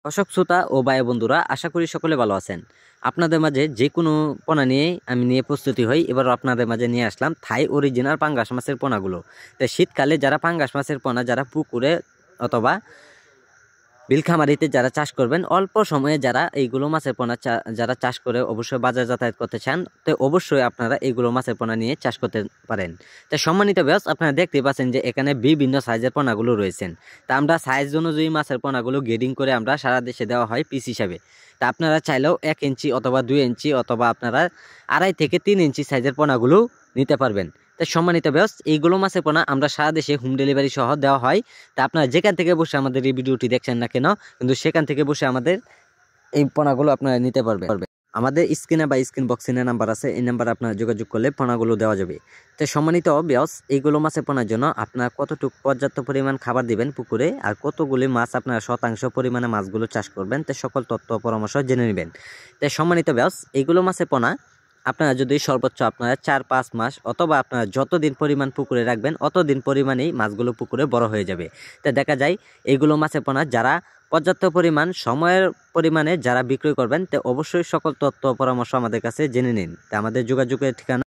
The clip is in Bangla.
দর্শক শ্রোতা ও ভাই বন্ধুরা, আশা করি সকলে ভালো আছেন। আপনাদের মাঝে যে কোনো পোনা নিয়ে আমি প্রস্তুতি হই। এবার আপনাদের মাঝে নিয়ে আসলাম থাই অরিজিনাল পাঙ্গাস মাছের পোনাগুলো। তাই শীতকালে যারা পাঙ্গাস মাছের পোনা যারা পুকুরে অথবা বিলখামারিতে যারা চাষ করবেন, অল্প সময়ে যারা এইগুলো মাছের পোনা যারা চাষ করে অবশ্যই বাজার যাতায়াত করতে চান, তো অবশ্যই আপনারা এইগুলো মাছের পোনা নিয়ে চাষ করতে পারেন। তো সম্মানিত ভিউয়ার্স, আপনারা দেখতে পাচ্ছেন যে এখানে বিভিন্ন সাইজের পোনাগুলো রয়েছেন। তা আমরা সাইজ অনুযায়ী মাছের পোনাগুলো গ্রেডিং করে আমরা সারা দেশে দেওয়া হয় পিস হিসাবে। তা আপনারা চাইলেও 1 ইঞ্চি অথবা 2 ইঞ্চি অথবা আপনারা 2.5 থেকে 3 ইঞ্চি সাইজের পোনাগুলো নিতে পারবেন। তাই সম্মানিত ভিউয়ার্স, এইগুলো মাছের পোনা আমরা সারা দেশে হোম ডেলিভারি সহ দেওয়া হয়। তা আপনারা যেখান থেকে বসে আমাদের এই ভিডিওটি দেখছেন না কেন, কিন্তু সেখান থেকে বসে আমাদের এই পোনাগুলো আপনারা নিতে পারবেন। আমাদের স্ক্রিনে বা স্ক্রিন বক্সিনে নাম্বার আছে, এই নাম্বারে আপনারা যোগাযোগ করলে পোনাগুলো দেওয়া যাবে। তো সম্মানিত ভিউয়ার্স, এইগুলো মাছের পোনার জন্য আপনারা কতটুকু পর্যাপ্ত পরিমাণ খাবার দিবেন পুকুরে, আর কতগুলি মাছ আপনারা শতাংশ পরিমাণে মাছগুলো চাষ করবেন, তো সকল তথ্য পরামর্শ জেনে নেবেন। তো সম্মানিত ভিউয়ার্স, এইগুলো মাছের পোনা আপনারা যদি সর্বোচ্চ আপনারা 4-5 মাস অথবা আপনারা যতদিন পরিমাণ পুকুরে রাখবেন অতদিন পরিমাণেই মাছগুলো পুকুরে বড় হয়ে যাবে। তো দেখা যায় এইগুলো মাছের পোনা যারা পর্যাপ্ত পরিমাণ সময়ের পরিমাণে যারা বিক্রয় করবেন, তো অবশ্যই সকল তথ্য পরামর্শ আমাদের কাছে জেনে নিন। তা আমাদের যোগাযোগের ঠিকানা